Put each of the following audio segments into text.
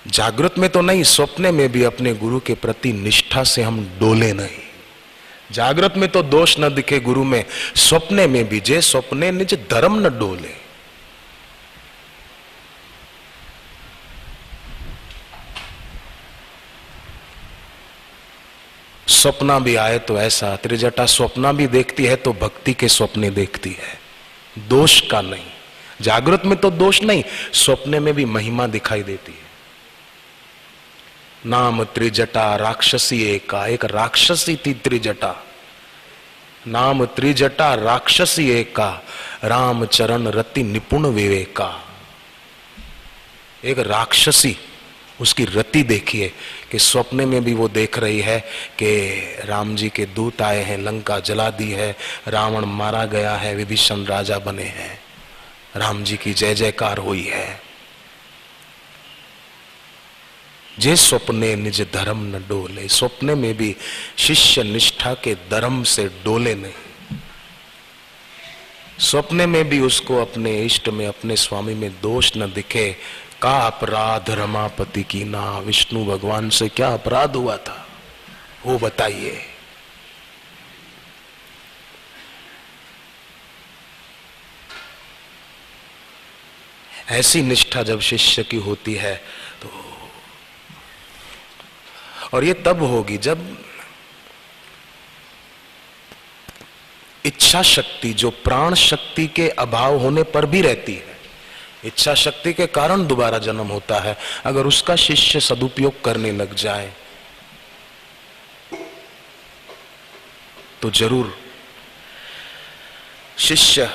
जागृत में तो नहीं, स्वप्ने में भी अपने गुरु के प्रति निष्ठा से हम डोले नहीं। जागृत में तो दोष न दिखे गुरु में, स्वप्ने में भी जे स्वप्ने निज धर्म न डोले। स्वप्ना भी आए तो ऐसा, त्रिजटा स्वप्ना भी देखती है तो भक्ति के स्वप्ने देखती है, दोष का नहीं। जागृत में तो दोष नहीं, स्वप्ने में भी महिमा दिखाई देती है। नाम त्रिजटा राक्षसी एका, एक राक्षसी थी त्रिजटा। नाम त्रिजटा राक्षसी एका, राम चरण रति निपुण विवेका। एक राक्षसी, उसकी रति देखिए कि स्वप्ने में भी वो देख रही है कि राम जी के दूत आए हैं, लंका जला दी है, रावण मारा गया है, विभीषण राजा बने हैं, राम जी की जय जयकार हुई है। जे स्वप्ने निज धर्म न डोले, स्वप्ने में भी शिष्य निष्ठा के धर्म से डोले नहीं। स्वप्ने में भी उसको अपने इष्ट में, अपने स्वामी में दोष न दिखे। का अपराध रमापति की ना, विष्णु भगवान से क्या अपराध हुआ था वो बताइए। ऐसी निष्ठा जब शिष्य की होती है तो, और ये तब होगी जब इच्छा शक्ति, जो प्राण शक्ति के अभाव होने पर भी रहती है, इच्छा शक्ति के कारण दोबारा जन्म होता है, अगर उसका शिष्य सदुपयोग करने लग जाए तो जरूर शिष्य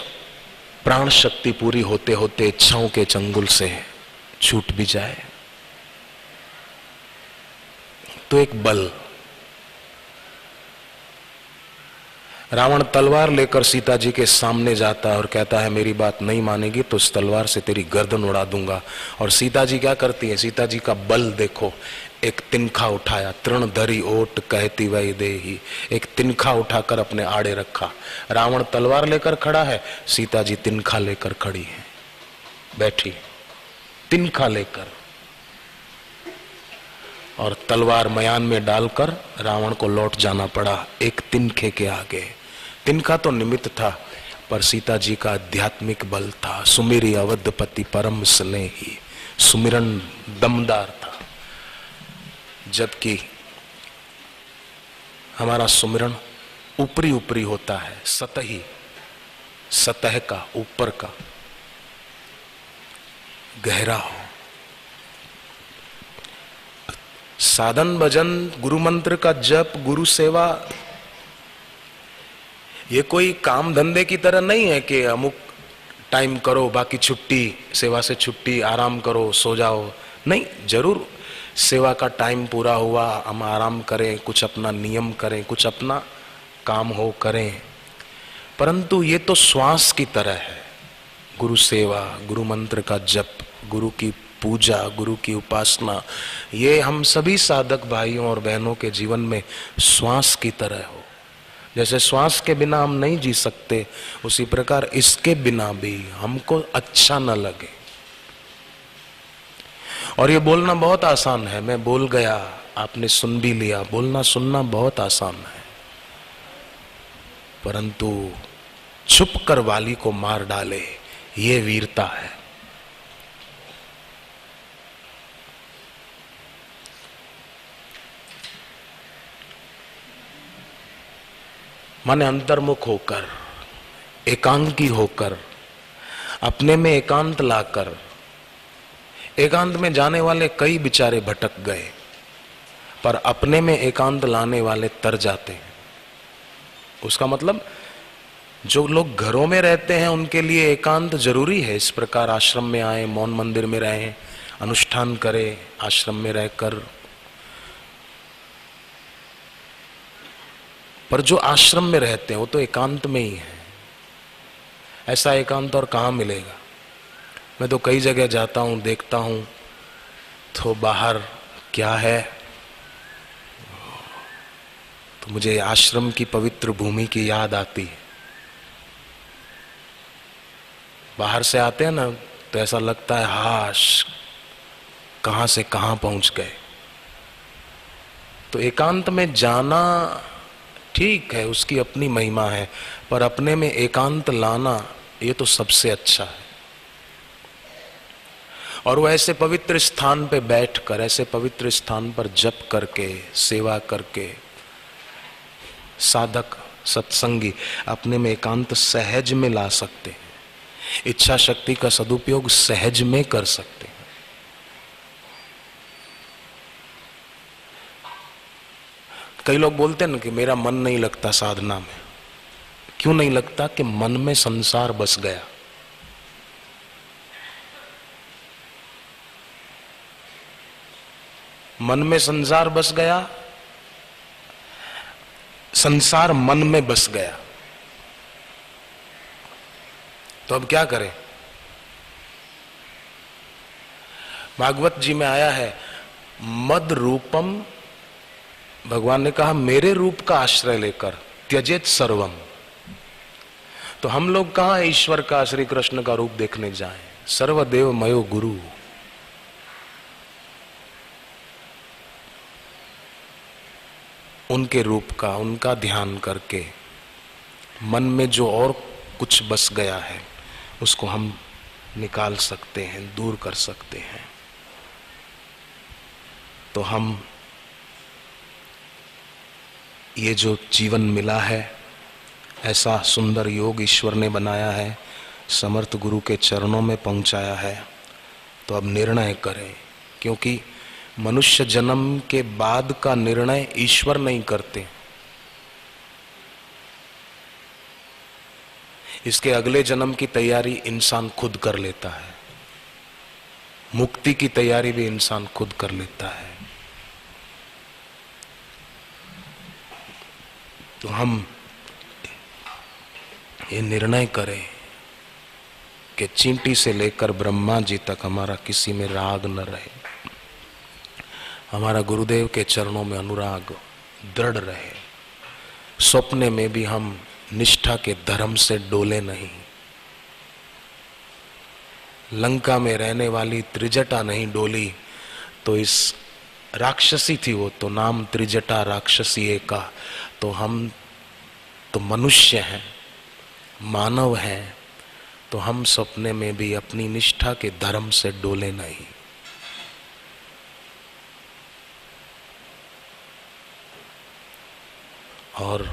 प्राण शक्ति पूरी होते होते इच्छाओं के चंगुल से छूट भी जाए तो एक बल। रावण तलवार लेकर सीता जी के सामने जाता है और कहता है मेरी बात नहीं मानेगी तो इस तलवार से तेरी गर्दन उड़ा दूंगा। और सीता जी क्या करती है, सीता जी का बल देखो, एक तिनखा उठाया, तृण धरी ओट कहती वही देही, एक तिनखा उठाकर अपने आड़े रखा। रावण तलवार लेकर खड़ा है, सीता जी तिनखा लेकर खड़ी है, बैठी तिनखा लेकर, और तलवार मयान में डालकर रावण को लौट जाना पड़ा एक तिनखे के आगे। तिनका तो निमित्त था, पर सीता जी का आध्यात्मिक बल था। सुमिरी अवधपति परम स्नेही, सुमिरन दमदार था। जबकि हमारा सुमिरन ऊपरी ऊपरी होता है, सतही, सतह का, ऊपर का, गहरा हो। साधन भजन, गुरु मंत्र का जप, गुरु सेवा, ये कोई काम धंधे की तरह नहीं है कि अमुक टाइम करो बाकी छुट्टी, सेवा से छुट्टी, आराम करो, सो जाओ। नहीं, जरूर सेवा का टाइम पूरा हुआ हम आराम करें, कुछ अपना नियम करें, कुछ अपना काम हो करें, परंतु ये तो श्वास की तरह है। गुरु सेवा, गुरु मंत्र का जप, गुरु की पूजा, गुरु की उपासना, ये हम सभी साधक भाइयों और बहनों के जीवन में श्वास की तरह हो। जैसे श्वास के बिना हम नहीं जी सकते, उसी प्रकार इसके बिना भी हमको अच्छा न लगे। और ये बोलना बहुत आसान है, मैं बोल गया, आपने सुन भी लिया। बोलना सुनना बहुत आसान है, परंतु छुप कर वाली को मार डाले, ये वीरता है। माने अंतर्मुख होकर, एकांकी होकर, अपने में एकांत लाकर। एकांत में जाने वाले कई बेचारे भटक गए, पर अपने में एकांत लाने वाले तर जाते हैं। उसका मतलब जो लोग घरों में रहते हैं उनके लिए एकांत जरूरी है। इस प्रकार आश्रम में आए, मौन मंदिर में रहें, अनुष्ठान करें आश्रम में रहकर। पर जो आश्रम में रहते हैं वो तो एकांत में ही है। ऐसा एकांत और कहाँ मिलेगा। मैं तो कई जगह जाता हूँ, देखता हूँ तो बाहर क्या है, तो मुझे आश्रम की पवित्र भूमि की याद आती है। बाहर से आते हैं ना तो ऐसा लगता है हाश कहां से कहां पहुंच गए। तो एकांत में जाना ठीक है, उसकी अपनी महिमा है, पर अपने में एकांत लाना ये तो सबसे अच्छा है। और वो ऐसे पवित्र स्थान पे बैठकर, ऐसे पवित्र स्थान पर जप करके, सेवा करके, साधक सत्संगी अपने में एकांत सहज में ला सकते हैं, इच्छा शक्ति का सदुपयोग सहज में कर सकते हैं। कई लोग बोलते हैं ना कि मेरा मन नहीं लगता साधना में। क्यों नहीं लगता? कि मन में संसार बस गया। मन में संसार बस गया, संसार मन में बस गया। तो अब क्या करें? भागवत जी में आया है, मद रूपम, भगवान ने कहा मेरे रूप का आश्रय लेकर त्यजेत सर्वम। तो हम लोग कहां ईश्वर का, श्री कृष्ण का रूप देखने जाएं? सर्वदेव मयो गुरु। उनके रूप का, उनका ध्यान करके मन में जो और कुछ बस गया है उसको हम निकाल सकते हैं, दूर कर सकते हैं। तो हम ये जो जीवन मिला है, ऐसा सुंदर योग ईश्वर ने बनाया है, समर्थ गुरु के चरणों में पहुंचाया है, तो अब निर्णय करें। क्योंकि मनुष्य जन्म के बाद का निर्णय ईश्वर नहीं करते, इसके अगले जन्म की तैयारी इंसान खुद कर लेता है, मुक्ति की तैयारी भी इंसान खुद कर लेता है। तो हम ये निर्णय करें कि चींटी से लेकर ब्रह्मा जी तक हमारा किसी में राग न रहे, हमारा गुरुदेव के चरणों में अनुराग दृढ़ रहे। स्वप्ने में भी हम निष्ठा के धर्म से डोले नहीं। लंका में रहने वाली त्रिजटा नहीं डोली, तो इस राक्षसी थी वो, तो नाम त्रिजटा राक्षसी एका। तो हम तो मनुष्य हैं, मानव हैं, तो हम सपने में भी अपनी निष्ठा के धर्म से डोले नहीं। और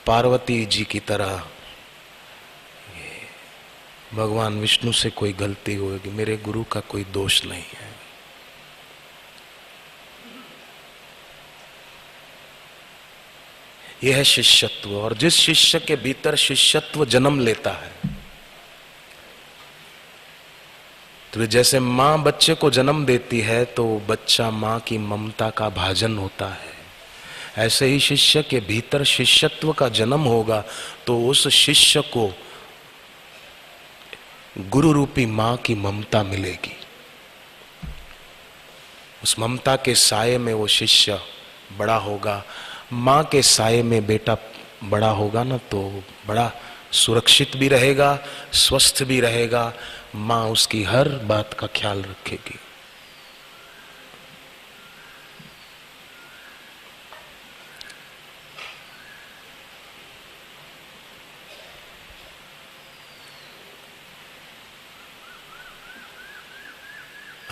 पार्वती जी की तरह भगवान विष्णु से कोई गलती होगी, मेरे गुरु का कोई दोष नहीं है। यह है शिष्यत्व। और जिस शिष्य के भीतर शिष्यत्व जन्म लेता है, तो जैसे माँ बच्चे को जन्म देती है तो बच्चा माँ की ममता का भाजन होता है, ऐसे ही शिष्य के भीतर शिष्यत्व का जन्म होगा तो उस शिष्य को गुरु रूपी माँ की ममता मिलेगी। उस ममता के साये में वो शिष्य बड़ा होगा। माँ के साये में बेटा बड़ा होगा ना, तो बड़ा सुरक्षित भी रहेगा, स्वस्थ भी रहेगा। माँ उसकी हर बात का ख्याल रखेगी।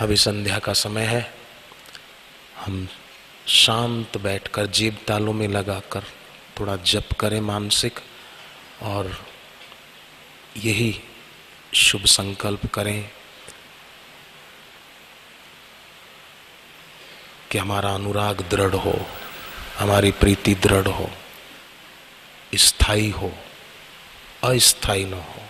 अभी संध्या का समय है, हम शांत बैठकर जीभ तालों में लगाकर थोड़ा जप करें मानसिक, और यही शुभ संकल्प करें कि हमारा अनुराग दृढ़ हो, हमारी प्रीति दृढ़ हो, स्थायी हो, अस्थायी न हो।